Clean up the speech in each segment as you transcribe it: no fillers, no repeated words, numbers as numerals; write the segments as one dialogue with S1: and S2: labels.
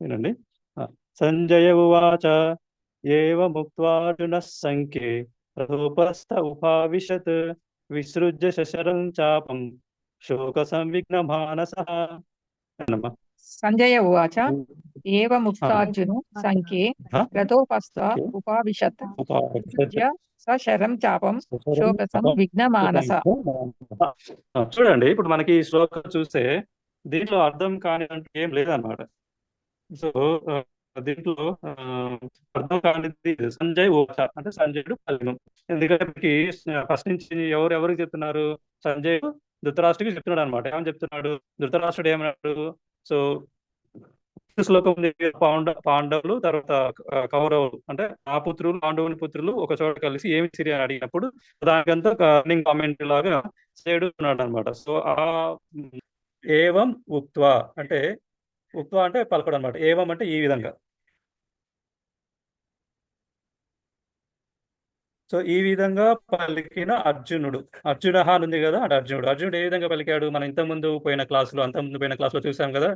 S1: వినండి. ఆ, సంజయ ఉవాచ ఏవముక్త్వార్జునః సంఖ్యే రథోపస్థ ఉపావిశత్ విసృజ్య శశరం చాపం శోక సంవిఘ్న మానసః. అన్నమా.
S2: సంజయ ఉవాచ
S1: ఆ,
S2: ఏవముక్తార్జును సంఖ్యే
S1: ఆ,
S2: రథోపస్థ
S1: ఓకే.
S2: ఉపావిశత్
S1: ఉపావిశత్
S2: విసృజ్య సశరం చాపం
S1: శశరం
S2: శోకసం
S1: చాపం
S2: విఘ్నమానస.
S1: చూడండి, ఇప్పుడు మనకి ఈ శ్లోకం చూస్తే దీంట్లో అర్థం కాని అంటే ఏం లేదన్నమాట. సో దీంట్లో అర్థం కానిది సంజయ్ ఓచ అంటే సంజయుడు పలికిన. ఎందుకంటే మనకి ఫస్ట్ నుంచి ఎవరికి చెప్తున్నారు? సంజయ్ ధృతరాష్ట్రుడికి చెప్తున్నాడు అనమాట. ఏమని చెప్తున్నాడు? ధృతరాష్ట్రుడు ఏమన్నాడు? సో శ్లోకం ఉంది, పాండవులు తర్వాత కౌరవులు అంటే ఆ పుత్రులు పాండవుని పుత్రులు ఒక చోట కలిసి ఏమి సిరి అని అడిగినప్పుడు దానికంతా రన్నింగ్ కామెంట్ లాగా చేయడు ఉన్నాడు అనమాట. సో ఆ ఏవం ఉక్త్వా అంటే ఉక్త్వా అంటే పలకడం అనమాట. ఏవం అంటే ఈ విధంగా. సో ఈ విధంగా పలికిన అర్జునుడు, అర్జున అని ఉంది కదా, అంటే అర్జునుడు ఏ విధంగా పలికాడు? మనం అంతకుముందు పోయిన క్లాస్లో చూసాం కదా.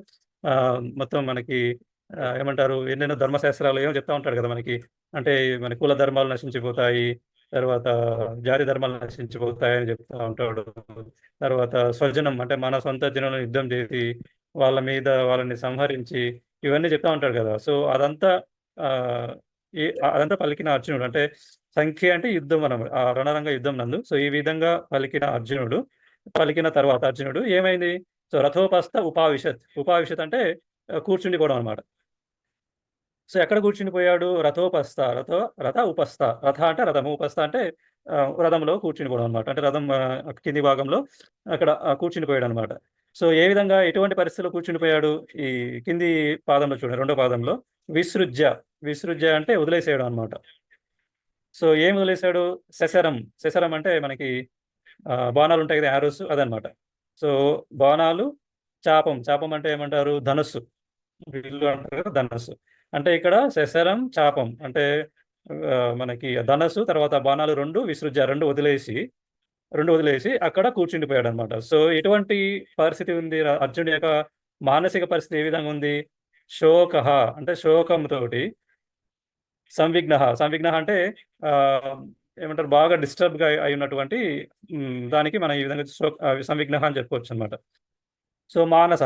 S1: మొత్తం మనకి ఏమంటారు, ఎన్నెన్నో ధర్మశాస్త్రాలు ఏమో చెప్తా ఉంటాడు కదా మనకి. అంటే మన కుల ధర్మాలు నశించిపోతాయి, తర్వాత జాతి ధర్మాలు నశించిపోతాయి అని చెప్తా ఉంటాడు. తర్వాత స్వజనం అంటే మన సొంత జనులను యుద్ధం చేసి వాళ్ళ మీద వాళ్ళని సంహరించి ఇవన్నీ చెప్తా ఉంటాడు కదా. సో ఆ, అదంతా పలికిన అర్జునుడు అంటే సంఖ్య అంటే యుద్ధం మనం ఆ రణరంగ యుద్ధం నందు. సో ఈ విధంగా పలికిన తర్వాత అర్జునుడు ఏమైంది? సో రథోపస్థ ఉపావిశత్ అంటే కూర్చుండిపోవడం అనమాట. సో ఎక్కడ కూర్చునిపోయాడు? రథ ఉపస్థ. రథ అంటే రథము, ఉపస్థ అంటే రథంలో కూర్చునిపోవడం అనమాట. అంటే రథం కింది భాగంలో అక్కడ కూర్చునిపోయాడు అనమాట. సో ఏ విధంగా ఎటువంటి పరిస్థితిలో కూర్చునిపోయాడు? ఈ కింది పాదంలో చూడండి, రెండో పాదంలో విసృజ్య అంటే వదిలేసేయడం అనమాట. సో ఏం వదిలేశాడు? శశరం అంటే మనకి బాణాలు ఉంటాయి కదా, యారోస్, అదనమాట. సో బాణాలు, చాపం అంటే ఏమంటారు? ధనస్సు, విల్లు అంటారు కదా, ధనస్సు. అంటే ఇక్కడ శశరం చాపం అంటే మనకి ధనస్సు తర్వాత బాణాలు రెండు వదిలేసి అక్కడ కూర్చుండిపోయాడు అనమాట. సో ఎటువంటి పరిస్థితి ఉంది? అర్జునుడి యొక్క మానసిక పరిస్థితి ఏ విధంగా ఉంది? శోక అంటే శోకంతోటి, సంవిఘ్న అంటే ఆ, ఏమంటారు, బాగా డిస్టర్బ్ గా అయి ఉన్నటువంటి దానికి మనం ఈ విధంగా సంవిఘ్న అని చెప్పుకోవచ్చు అనమాట. సో మానస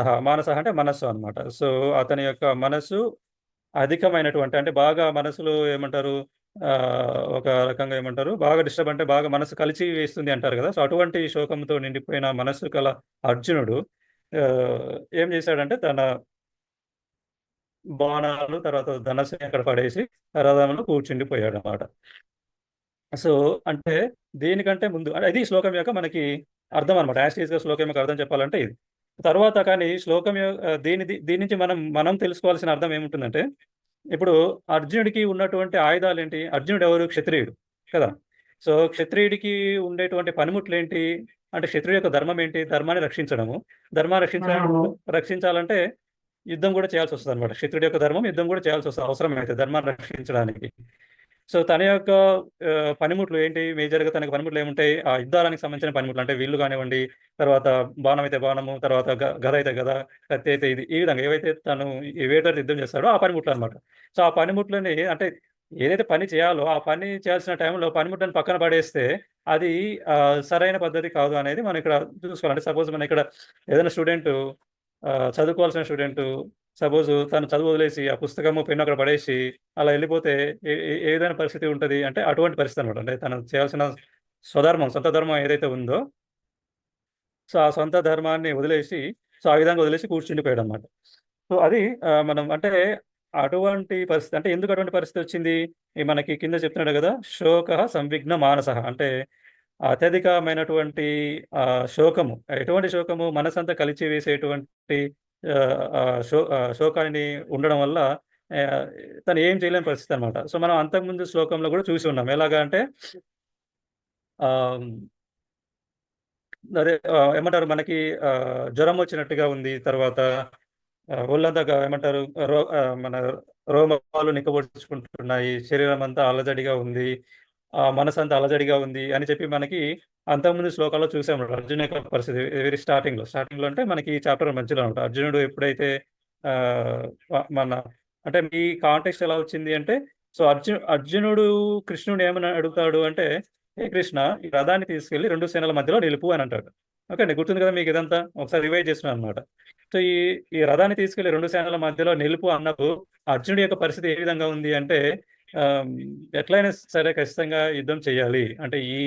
S1: అంటే మనస్సు అనమాట. సో అతని యొక్క మనస్సు అధికమైనటువంటి అంటే బాగా మనసులో ఏమంటారు, ఆ, ఒక రకంగా ఏమంటారు, బాగా డిస్టర్బ్ అంటే బాగా మనసు కలిచి వేస్తుంది అంటారు కదా. సో అటువంటి శోకంతో నిండిపోయిన మనస్సు కల అర్జునుడు ఆ, ఏం చేశాడంటే తన బాణాలు తర్వాత ధనస్సుని అక్కడ పడేసి రథంలో కూర్చుండిపోయాడు అనమాట. సో అంటే దీనికంటే ముందు అంటే ఇది శ్లోకం యొక్క మనకి అర్థం అనమాట. యాస్టీస్గా శ్లోకం యొక్క అర్థం చెప్పాలంటే ఇది. తర్వాత కానీ దీని నుంచి మనం తెలుసుకోవాల్సిన అర్థం ఏముంటుందంటే, ఇప్పుడు అర్జునుడికి ఉన్నటువంటి ఆయుధాలు ఏంటి? అర్జునుడు ఎవరు? క్షత్రియుడు కదా. సో క్షత్రియుడికి ఉండేటువంటి పనిముట్లు ఏంటి అంటే, క్షత్రియుడి యొక్క ధర్మం ఏంటి? ధర్మాన్ని రక్షించడము. రక్షించాలంటే యుద్ధం కూడా చేయాల్సి వస్తుంది అనమాట. క్షత్రుడి యొక్క ధర్మం యుద్ధం కూడా చేయాల్సి వస్తుంది అవసరం అయితే ధర్మాన్ని రక్షించడానికి. సో తన యొక్క పనిముట్లు ఏంటి? మేజర్గా తనకు పనిముట్లు ఏముంటాయి? ఆ యుద్ధానికి సంబంధించిన పనిముట్లు అంటే విల్లు కానివ్వండి, తర్వాత బాణం అయితే బాణము, తర్వాత గద అయితే గద, కత్తి అయితే ఇది, ఈ విధంగా ఏవైతే తను వేటర్ యుద్ధం చేస్తాడో ఆ పనిముట్లు అనమాట. సో ఆ పనిముట్లని అంటే ఏదైతే పని చేయాలో ఆ పని చేయాల్సిన టైంలో పనిముట్లను పక్కన పడేస్తే అది సరైన పద్ధతి కాదు అనేది మనం ఇక్కడ చూసుకోవాలి. అంటే సపోజ్ మనం ఇక్కడ ఏదైనా చదువుకోవాల్సిన స్టూడెంట్ సపోజ్ తను చదువు వదిలేసి ఆ పుస్తకము పెన్ను అక్కడ పడేసి అలా వెళ్ళిపోతే ఏ విధమైన పరిస్థితి ఉంటుంది అంటే అటువంటి పరిస్థితి అనమాట. అంటే తను చేయాల్సిన సొంత ధర్మం ఏదైతే ఉందో, సో ఆ సొంత ధర్మాన్ని వదిలేసి సో ఆ విధంగా వదిలేసి కూర్చుండిపోయాడు అనమాట. సో అది మనం అంటే అటువంటి పరిస్థితి అంటే ఎందుకు అటువంటి పరిస్థితి వచ్చింది? మనకి కింద చెప్తున్నాడు కదా, శోక సంవిఘ్న మానస అంటే అత్యధికమైనటువంటి శోకము. ఎటువంటి శోకము? మనసంతా కలిచి వేసేటువంటి శోకాన్ని ఉండడం వల్ల ఆ, తను ఏం చేయలేని పరిస్థితి అనమాట. సో మనం అంతకుముందు శ్లోకంలో కూడా చూసి ఉన్నాం. ఎలాగా అంటే ఆ అదే ఏమంటారు, మనకి జ్వరం వచ్చినట్టుగా ఉంది, తర్వాత ఒళ్ళంతా ఏమంటారు, మన రోమాలు నిక్కబొడుచుకుంటున్నాయి, శరీరం అంతా అలజడిగా ఉంది, మనసంతా అలజడిగా ఉంది అని చెప్పి మనకి అంతకుముందు శ్లోకాల్లో చూసాము. అర్జున్ యొక్క పరిస్థితి వెరీ స్టార్టింగ్ లో అంటే మనకి ఈ చాప్టర్ మధ్యలో అనమాట. అర్జునుడు ఎప్పుడైతే మన అంటే మీ కాంటెక్స్ట్ ఎలా వచ్చింది అంటే, సో అర్జునుడు కృష్ణుడు ఏమని అడుగుతాడు అంటే, ఏ కృష్ణ ఈ రథాన్ని తీసుకెళ్లి రెండు సేనల మధ్యలో నిలుపు అని అంటాడు. ఓకే అండి, గుర్తుంది కదా మీకు ఇదంతా, ఒకసారి రివైజ్ చేస్తున్నాను అనమాట. సో ఈ రథాన్ని తీసుకెళ్లి రెండు సేనల మధ్యలో నిలుపు అన్నప్పుడు అర్జునుడి యొక్క పరిస్థితి ఏ విధంగా ఉంది అంటే, ఆమ్, ఎట్లయినా సరే ఖచ్చితంగా యుద్ధం చేయాలి అంటే, ఈ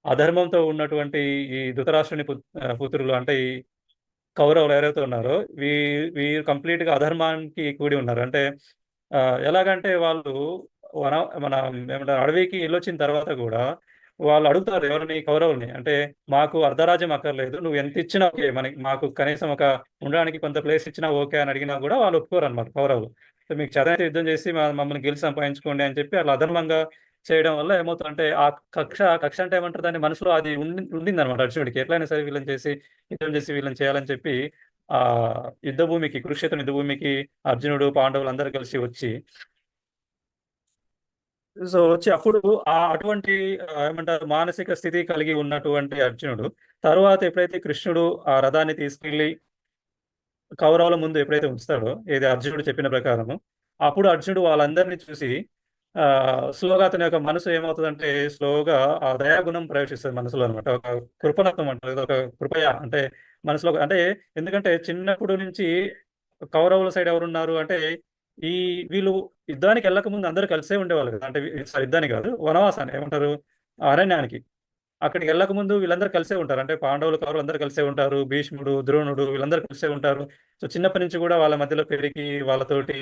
S1: అధర్మంతో ఉన్నటువంటి ఈ ధృతరాష్ట్రుని పుత్రులు అంటే ఈ కౌరవులు ఎవరైతే ఉన్నారో వీరు కంప్లీట్ గా అధర్మానికి కూడి ఉన్నారు. అంటే ఆ, ఎలాగంటే వాళ్ళు వన మన ఏమంటారు అడవికి వెళ్ళొచ్చిన తర్వాత కూడా వాళ్ళు అడుగుతారు ఎవరిని, కౌరవుల్ని, అంటే మాకు అర్ధరాజ్యం అక్కర్లేదు, నువ్వు ఎంత ఇచ్చినా ఓకే, మనకి మాకు కనీసం ఒక ఉండడానికి కొంత ప్లేస్ ఇచ్చినా ఓకే అని అడిగినా కూడా వాళ్ళు ఒప్పుకోరు అనమాట కౌరవులు. సో మీకు చేతనైతే యుద్ధం చేసి మమ్మల్ని గెలిచి సంపాదించుకోండి అని చెప్పి అలా అధర్మంగా చేయడం వల్ల ఏమవుతుందంటే ఆ కక్ష అంటే ఏమంటారు దాని మనసులో అది ఉండింది అనమాట అర్జునుడికి, ఎట్లయినా సరే వీళ్ళని చేసి యుద్ధం చేసి వీళ్ళని చేయాలని చెప్పి ఆ యుద్ధ భూమికి, కురుక్షేత్రం యుద్ధ భూమికి అర్జునుడు పాండవులు అందరూ కలిసి వచ్చి, సో వచ్చి అప్పుడు అటువంటి ఏమంటారు మానసిక స్థితి కలిగి ఉన్నటువంటి అర్జునుడు తర్వాత ఎప్పుడైతే కృష్ణుడు ఆ రథాన్ని తీసుకెళ్లి కౌరవుల ముందు ఎప్పుడైతే ఉంచుతాడో, ఏది అర్జునుడు చెప్పిన ప్రకారము, అప్పుడు అర్జునుడు వాళ్ళందరినీ చూసి ఆ స్లోగా అతని యొక్క మనసు ఏమవుతుందంటే స్లోగా ఆ దయాగుణం ప్రవేశిస్తుంది మనసులో అనమాట. ఒక కృపణత్వం అంటారు కదా, ఒక కృపయ అంటే మనసులో అంటే, ఎందుకంటే చిన్నప్పుడు నుంచి కౌరవుల సైడ్ ఎవరున్నారు అంటే ఈ వీళ్ళు యుద్ధానికి వెళ్ళక ముందు అందరూ కలిసే ఉండేవాళ్ళు కదా, అంటే సారీ యుద్ధానికి కాదు, వనవాసాన్ని ఏమంటారు అరణ్యానికి, అక్కడికి వెళ్ళక ముందు వీళ్ళందరూ కలిసే ఉంటారు. అంటే పాండవులు కౌరవులు అందరూ కలిసే ఉంటారు, భీష్ముడు ద్రోణుడు వీళ్ళందరూ కలిసే ఉంటారు. సో చిన్నప్పటి నుంచి కూడా వాళ్ళ మధ్యలో పెరిగి వాళ్ళతోటి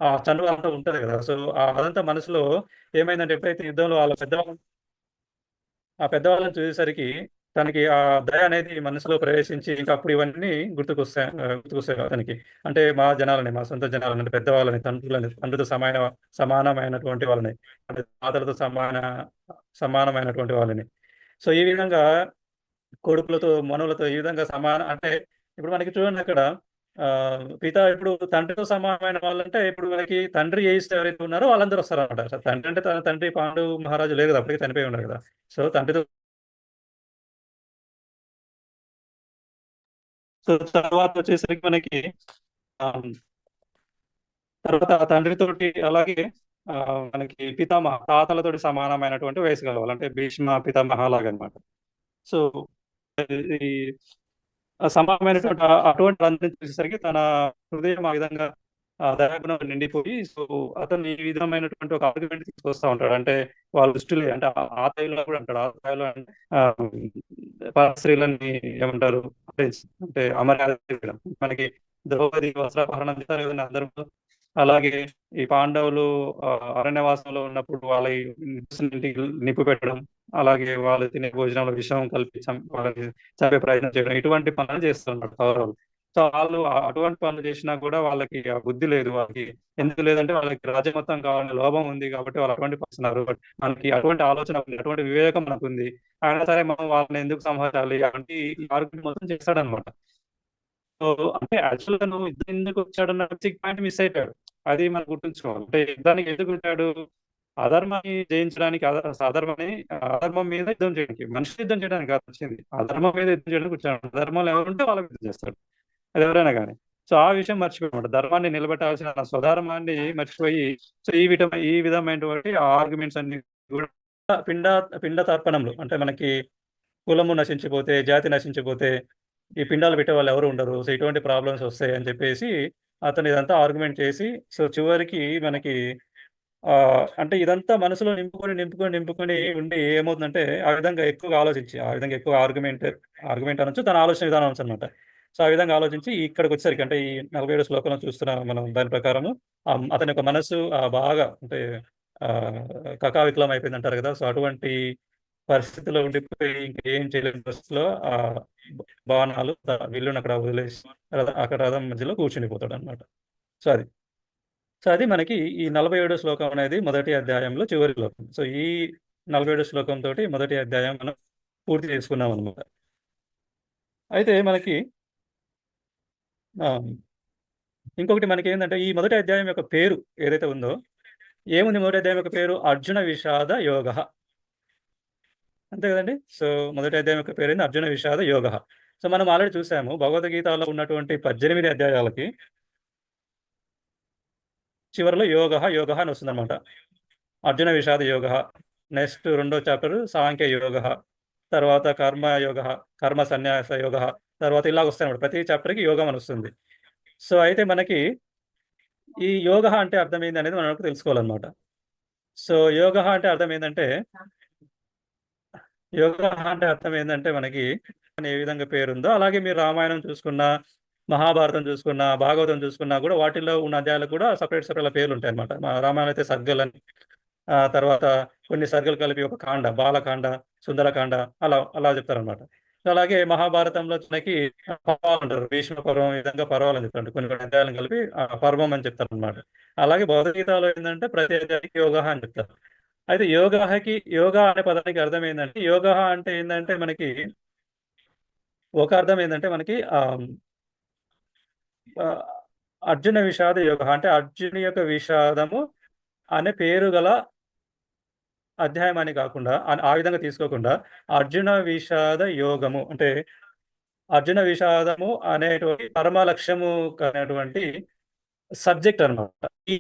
S1: ఆ చనువు అంతా ఉంటది కదా. సో అదంతా మనసులో ఏమైందంటే ఎప్పుడైతే యుద్ధంలో వాళ్ళ పెద్దవాళ్ళని చూసేసరికి తనకి ఆ దయ అనేది మనసులో ప్రవేశించి ఇంకా అప్పుడు ఇవన్నీ గుర్తుకొస్తాయి అతనికి. అంటే మా జనాలని, మా సొంత జనాలని, అంటే పెద్దవాళ్ళని, తండ్రితో సమానమైనటువంటి వాళ్ళని, అంటే తాతలతో సమానమైనటువంటి వాళ్ళని. సో ఈ విధంగా కొడుకులతో మనులతో ఈ విధంగా అంటే ఇప్పుడు మనకి చూడండి అక్కడ ఆ పిత ఇప్పుడు తండ్రితో సమానమైన వాళ్ళంటే ఇప్పుడు మనకి తండ్రి ఏ ఇష్టం ఎవరైతే ఉన్నారో వాళ్ళందరూ వస్తారన్నమాట. తండ్రి అంటే తన తండ్రి పాండు మహారాజు లేదు కదా, అప్పటికి చనిపోయి ఉన్నారు కదా. సో తండ్రితో, సో తర్వాత వచ్చేసరికి మనకి ఆ, తర్వాత ఆ తండ్రితోటి అలాగే ఆ, మనకి తాతలతోటి సమానమైనటువంటి వయసు కలవాలి, అంటే భీష్మ పితామహ లాగా అనమాట. సో ఈ సమానమైనటువంటి అటువంటి అందరిని చూసేసరికి తన హృదయం ఆ విధంగా దయాగుణం నిండిపోయి, సో అతను ఈ విధమైనటువంటి ఒక ఆర్గ్యుమెంట్ తీసుకొస్తా ఉంటాడు. అంటే వాళ్ళ దృష్టిలో అంటే ఆ స్థాయిలో కూడా అంటాడు, ఆ స్థాయిలో స్త్రీలని ఏమంటారు అంటే అమర్యాద చేయడం. మనకి ద్రౌపది వస్త్రాపహరణం చేస్తారు కదండి అందరూ. అలాగే ఈ పాండవులు ఆ, అరణ్యవాసంలో ఉన్నప్పుడు వాళ్ళ ఇంటికి నిప్పు పెట్టడం, అలాగే వాళ్ళు తినే భోజనంలో విషం కల్పించడం, వాళ్ళని చంపే ప్రయత్నం చేయడం, ఇటువంటి పనులు చేస్తున్నారు కౌరవులు. సో వాళ్ళు అటువంటి పనులు చేసినా కూడా వాళ్ళకి ఆ బుద్ధి లేదు. వాళ్ళకి ఎందుకు లేదంటే వాళ్ళకి రాజ్యం మొత్తం కావాలనే లోభం ఉంది కాబట్టి వాళ్ళు అటువంటి పడుతున్నారు. బట్ మనకి అటువంటి ఆలోచన ఉంది, అటువంటి వివేకం మనకు ఉంది, అయినా సరే మనం వాళ్ళని ఎందుకు సంహరించాలి అంటే ఈ ఆర్గ్యుమెంట్ మొత్తం చేస్తాడనమాట. సో అంటే యాక్చువల్ గా నువ్వు యుద్ధం ఎందుకు వచ్చాడన్న బేసిక్ పాయింట్ మిస్ అయిపోయాడు. అది మనం గుర్తుంచుకోవాలి. అంటే యుద్ధానికి ఎందుకు వచ్చాడు, అధర్మాన్ని జయించడానికి, అధర్మం మీద యుద్ధం చేయడానికి, మనిషి యుద్ధం చేయడానికి కాదు వచ్చింది, అధర్మం మీద యుద్ధం చేయడానికి వచ్చాడు. అధర్మాలు ఎవరుంటే వాళ్ళ యుద్ధం చేస్తాడు, అది ఎవరైనా కానీ. సో ఆ విషయం మర్చిపోయాడు, ధర్మాన్ని నిలబెట్టాల్సిన స్వధర్మాన్ని మర్చిపోయి, సో ఈ విధమైనటువంటి ఆర్గ్యుమెంట్స్ అన్ని కూడా పిండ పిండ తర్పణంలో, అంటే మనకి కులము నశించిపోతే, జాతి నశించిపోతే ఈ పిండాలు పెట్టే వాళ్ళు ఎవరు ఉండరు, సో ఇటువంటి ప్రాబ్లమ్స్ వస్తాయి అని చెప్పేసి అతను ఇదంతా ఆర్గ్యుమెంట్ చేసి, సో చివరికి మనకి ఆ అంటే ఇదంతా మనసులో నింపుకొని ఉండి ఏమవుతుందంటే ఆ విధంగా ఎక్కువగా ఆలోచించి, ఆ విధంగా ఎక్కువ ఆర్గ్యుమెంట్ అనొచ్చు, తన ఆలోచన విధానం అనొచ్చు అనమాట. సో ఆ విధంగా ఆలోచించి ఇక్కడికి వచ్చేసరికి, అంటే ఈ 47 శ్లోకంలో చూస్తున్న మనం దాని ప్రకారము అతని యొక్క మనసు బాగా అంటే ఆ కకావికలం అయిపోయింది అంటారు కదా. సో అటువంటి పరిస్థితిలో ఉండిపోయి ఇంకేం చేయలేని పరిస్థితిలో బాణాలు విల్లును అక్కడ వదిలేసి అక్కడ రథం మధ్యలో కూర్చుండిపోతాడు అనమాట. సో అది మనకి ఈ 47 శ్లోకం అనేది మొదటి అధ్యాయంలో చివరి శ్లోకం. సో ఈ 47 శ్లోకం తోటి మొదటి అధ్యాయం మనం పూర్తి చేసుకున్నాం అనమాట. అయితే మనకి ఆ, ఇంకొకటి మనకి ఏంటంటే ఈ మొదటి అధ్యాయం యొక్క పేరు ఏదైతే ఉందో, ఏముంది మొదటి అధ్యాయం యొక్క పేరు, అర్జున విషాద యోగ, అంతే కదండి. సో మొదటి అధ్యాయం యొక్క పేరు ఏంది, అర్జున విషాద యోగ. సో మనం ఆల్రెడీ చూసాము భగవద్గీతలో ఉన్నటువంటి 18 అధ్యాయాలకి చివరిలో యోగ అని వస్తుంది అనమాట. అర్జున విషాద యోగ. నెక్స్ట్ రెండో చాప్టర్ సాంఖ్య యోగ, తర్వాత కర్మ యోగ, కర్మ సన్యాస యోగ, తర్వాత ఇలా వస్తాయి అనమాట. ప్రతి చాప్టర్కి యోగం అని వస్తుంది. సో అయితే మనకి ఈ యోగ అంటే అర్థం ఏంది అనేది మనకు తెలుసుకోవాలన్నమాట. సో యోగ అంటే అర్థం ఏంటంటే మనకి ఏ విధంగా పేరుందో అలాగే మీరు రామాయణం చూసుకున్నా, మహాభారతం చూసుకున్నా, భాగవతం చూసుకున్నా కూడా వాటిల్లో ఉన్న అధ్యాయాలకు కూడా సపరేట్ పేర్లు ఉంటాయి అనమాట. రామాయణం అయితే సర్గలని, తర్వాత కొన్ని సర్గలు కలిపి ఒక కాండ, బాలకాండ, సుందరకాండ, అలా అలా చెప్తారనమాట. అలాగే మహాభారతంలో మనకి పర్వాలు అంటారు, భీష్మ పర్వం, ఈ విధంగా పర్వాలు అని చెప్తారు. కొన్ని కొన్ని అధ్యాయాలను కలిపి పర్వం అని చెప్తారు అనమాట. అలాగే భగవద్గీతలో ఏంటంటే ప్రతి అధ్యాయానికి యోగ అని చెప్తారు. అయితే యోగా అనే పదానికి అర్థం ఏంటంటే, యోగ అంటే ఏంటంటే మనకి ఒక అర్థం ఏంటంటే మనకి ఆ, అర్జున విషాద యోగ అంటే అర్జుని యొక్క విషాదము అనే పేరు గల అధ్యాయం అని కాకుండా ఆ విధంగా తీసుకోకుండా అర్జున విషాద యోగము అంటే అర్జున విషాదము అనేటువంటి పరమ లక్ష్యము అనేటువంటి సబ్జెక్ట్ అన్నమాట. ఈ